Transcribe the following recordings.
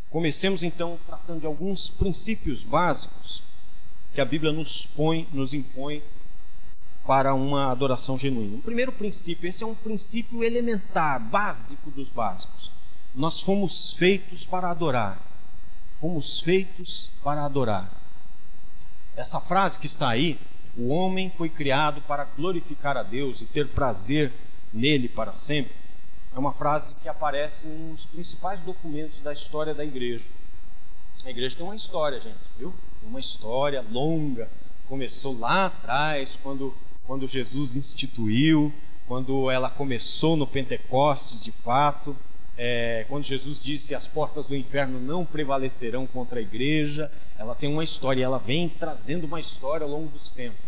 Comecemos então tratando de alguns princípios básicos que a Bíblia nos impõe para uma adoração genuína. O primeiro princípio, esse é um princípio elementar, básico dos básicos. Nós fomos feitos para adorar. Fomos feitos para adorar. Essa frase que está aí, o homem foi criado para glorificar a Deus e ter prazer nele para sempre, é uma frase que aparece nos principais documentos da história da igreja. A igreja tem uma história, gente, viu? Tem uma história longa. Começou lá atrás, quando Jesus instituiu, quando ela começou no Pentecostes de fato, quando Jesus disse: as portas do inferno não prevalecerão contra a igreja. Ela tem uma história, e ela vem trazendo uma história ao longo dos tempos,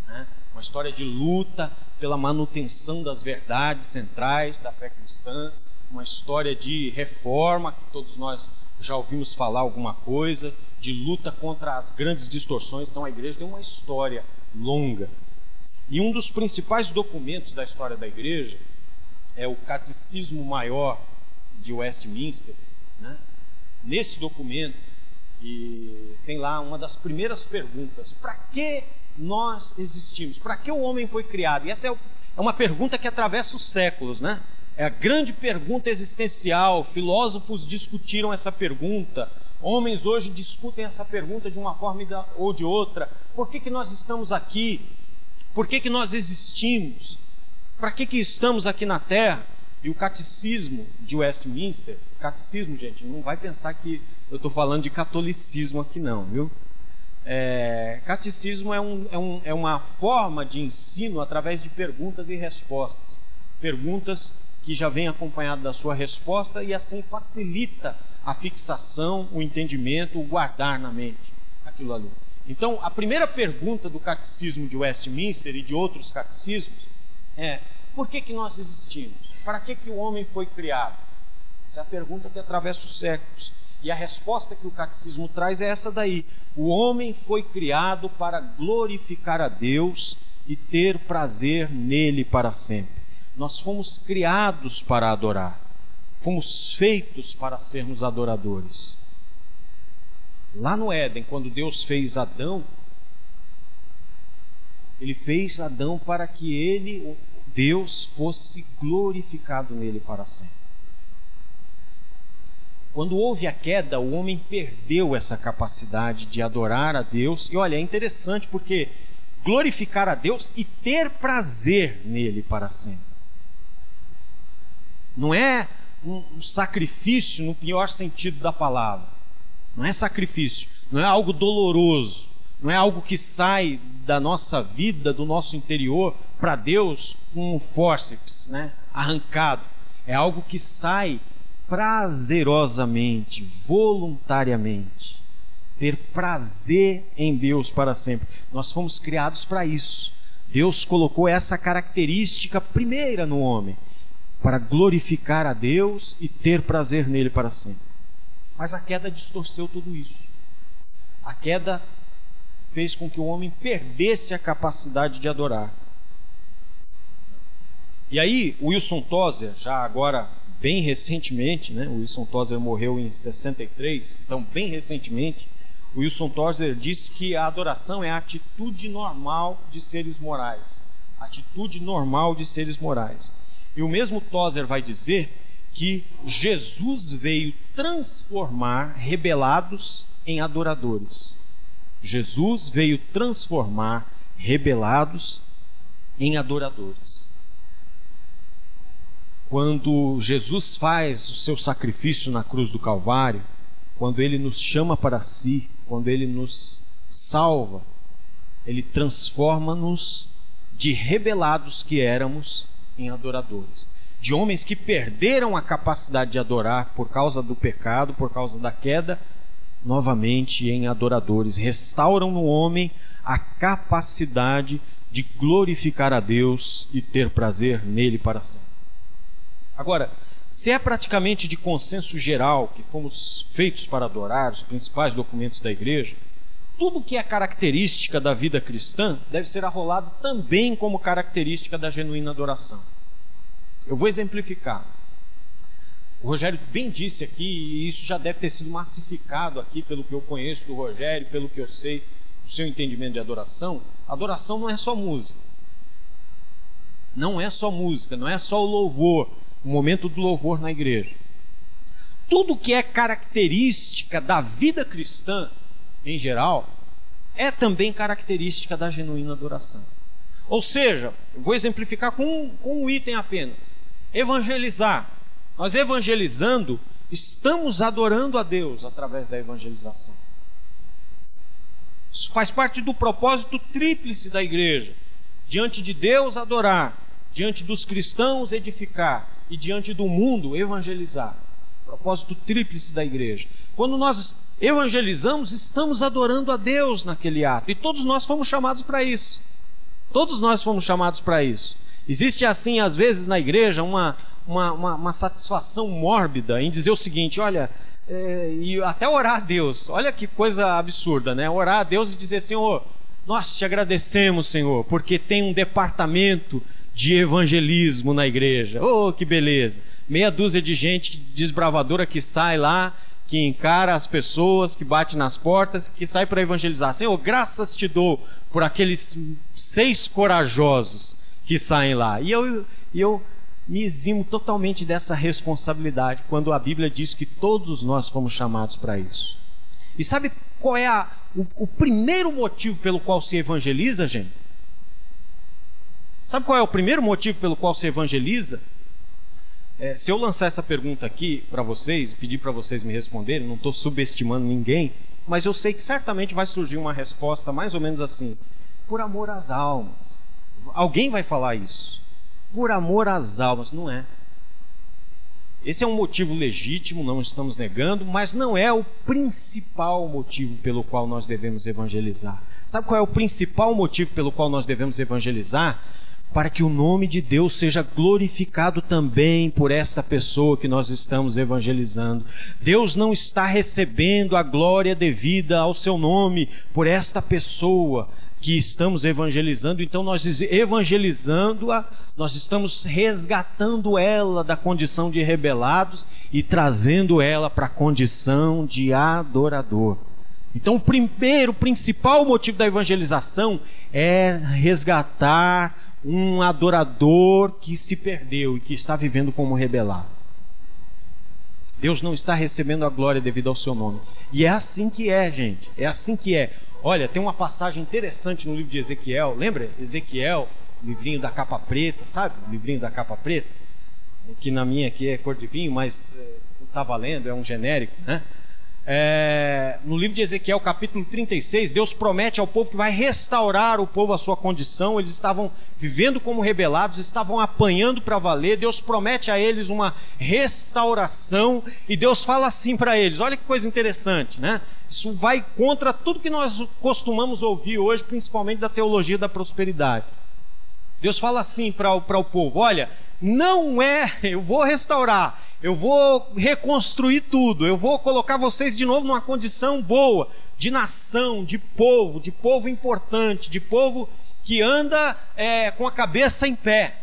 né? Uma história de luta pela manutenção das verdades centrais da fé cristã, uma história de reforma, que todos nós já ouvimos falar alguma coisa, de luta contra as grandes distorções. Então a igreja tem uma história longa. E um dos principais documentos da história da igreja é o Catecismo Maior de Westminster, né? Nesse documento, e tem lá uma das primeiras perguntas: para que nós existimos? Para que o homem foi criado? E essa é uma pergunta que atravessa os séculos, né? É a grande pergunta existencial. Filósofos discutiram essa pergunta, homens hoje discutem essa pergunta de uma forma ou de outra. Por que nós estamos aqui? Por que nós existimos? Para que estamos aqui na Terra? E o Catecismo de Westminster, catecismo, gente, não vai pensar que eu estou falando de catolicismo aqui não, viu? Catecismo é uma forma de ensino através de perguntas e respostas. Perguntas que já vem acompanhado da sua resposta, e assim facilita a fixação, o entendimento, o guardar na mente aquilo ali. Então, a primeira pergunta do Catecismo de Westminster e de outros catecismos é: por que nós existimos? Para que o homem foi criado? Essa é a pergunta que atravessa os séculos. E a resposta que o Catecismo traz é essa daí: o homem foi criado para glorificar a Deus e ter prazer nele para sempre. Nós fomos criados para adorar. Fomos feitos para sermos adoradores. Lá no Éden, quando Deus fez Adão, Ele fez Adão para que Deus fosse glorificado nele para sempre. Quando houve a queda, o homem perdeu essa capacidade de adorar a Deus. E olha, é interessante porque glorificar a Deus e ter prazer nele para sempre. Não é um sacrifício no pior sentido da palavra. Não é sacrifício, não é algo doloroso, não é algo que sai da nossa vida, do nosso interior para Deus com um fórceps, né? Arrancado. É algo que sai prazerosamente, voluntariamente. Ter prazer em Deus para sempre. Nós fomos criados para isso. Deus colocou essa característica primeira no homem, para glorificar a Deus e ter prazer nele para sempre. Mas a queda distorceu tudo isso. A queda fez com que o homem perdesse a capacidade de adorar. E aí, Wilson Tozer, já agora bem recentemente, né? O Wilson Tozer morreu em 63, então bem recentemente, o Wilson Tozer disse que a adoração é a atitude normal de seres morais. Atitude normal de seres morais. E o mesmo Tozer vai dizer que Jesus veio transformar rebelados em adoradores. Jesus veio transformar rebelados em adoradores. Quando Jesus faz o seu sacrifício na cruz do Calvário, quando Ele nos chama para si, quando Ele nos salva, Ele transforma-nos de rebelados que éramos em adoradores, de homens que perderam a capacidade de adorar por causa do pecado, por causa da queda, novamente em adoradores. Restauram no homem a capacidade de glorificar a Deus e ter prazer nele para sempre. Agora, se é praticamente de consenso geral que fomos feitos para adorar, os principais documentos da igreja, tudo que é característica da vida cristã deve ser arrolado também como característica da genuína adoração. Eu vou exemplificar. O Rogério bem disse aqui, e isso já deve ter sido massificado aqui pelo que eu conheço do Rogério, pelo que eu sei do seu entendimento de adoração. Adoração não é só música. Não é só música, não é só o louvor, o momento do louvor na igreja. Tudo que é característica da vida cristã, em geral, é também característica da genuína adoração. Ou seja, eu vou exemplificar com um item apenas. Evangelizar. Nós evangelizando, estamos adorando a Deus através da evangelização. Isso faz parte do propósito tríplice da igreja. Diante de Deus adorar, diante dos cristãos edificar e diante do mundo evangelizar. Propósito tríplice da igreja. Quando nós evangelizamos, estamos adorando a Deus naquele ato. E todos nós fomos chamados para isso. Todos nós fomos chamados para isso. Existe assim, às vezes, na igreja, uma satisfação mórbida em dizer o seguinte, olha, e até orar a Deus. Olha que coisa absurda, né? Orar a Deus e dizer, Senhor, nós te agradecemos, Senhor, porque tem um departamento de evangelismo na igreja. Oh, que beleza! Meia dúzia de gente desbravadora que sai lá, que encara as pessoas, que bate nas portas, que sai para evangelizar. Senhor, graças te dou por aqueles 6 corajosos que saem lá. E eu me eximo totalmente dessa responsabilidade quando a Bíblia diz que todos nós fomos chamados para isso. E sabe qual é o primeiro motivo pelo qual se evangeliza, gente? Sabe qual é o primeiro motivo pelo qual se evangeliza? Se eu lançar essa pergunta aqui para vocês, pedir para vocês me responderem, não estou subestimando ninguém, mas eu sei que certamente vai surgir uma resposta mais ou menos assim: por amor às almas. Alguém vai falar isso. Por amor às almas. Não é. Esse é um motivo legítimo, não estamos negando, mas não é o principal motivo pelo qual nós devemos evangelizar. Sabe qual é o principal motivo pelo qual nós devemos evangelizar? Para que o nome de Deus seja glorificado também por esta pessoa que nós estamos evangelizando. Deus não está recebendo a glória devida ao seu nome por esta pessoa que estamos evangelizando. Então nós evangelizando-a, nós estamos resgatando ela da condição de rebelados e trazendo ela para a condição de adorador. Então o principal motivo da evangelização é resgatar um adorador que se perdeu e que está vivendo como rebelado. Deus não está recebendo a glória devido ao seu nome. E é assim que é, gente. É assim que é. Olha, tem uma passagem interessante no livro de Ezequiel. Lembra? Ezequiel, livrinho da capa preta, sabe? O livrinho da capa preta. Que na minha aqui é cor de vinho, mas não está valendo, é um genérico, né? No livro de Ezequiel, capítulo 36, Deus promete ao povo que vai restaurar o povo à sua condição. Eles estavam vivendo como rebelados, estavam apanhando para valer. Deus promete a eles uma restauração e Deus fala assim para eles. Olha que coisa interessante, né? Isso vai contra tudo que nós costumamos ouvir hoje, principalmente da teologia da prosperidade. Deus fala assim para o povo: olha, não é, eu vou restaurar, eu vou reconstruir tudo, eu vou colocar vocês de novo numa condição boa, de nação, de povo importante, de povo que anda com a cabeça em pé,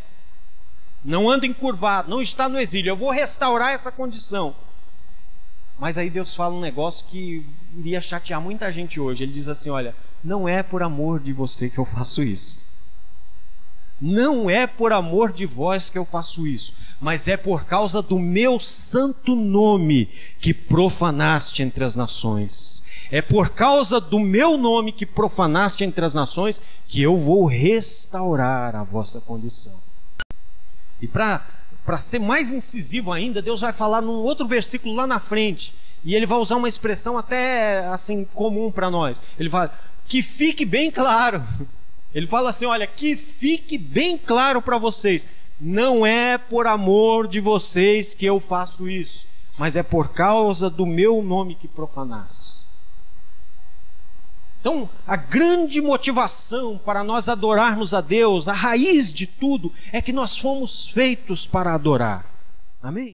não anda encurvado, não está no exílio. Eu vou restaurar essa condição. Mas aí Deus fala um negócio que iria chatear muita gente hoje. Ele diz assim: olha, não é por amor de você que eu faço isso. Não é por amor de vós que eu faço isso, mas é por causa do meu santo nome que profanaste entre as nações. É por causa do meu nome que profanaste entre as nações que eu vou restaurar a vossa condição. E para ser mais incisivo ainda, Deus vai falar num outro versículo lá na frente, e ele vai usar uma expressão até assim comum para nós. Ele fala: que fique bem claro. Ele fala assim: olha, que fique bem claro para vocês, não é por amor de vocês que eu faço isso, mas é por causa do meu nome que profanastes. Então, a grande motivação para nós adorarmos a Deus, a raiz de tudo, é que nós fomos feitos para adorar. Amém?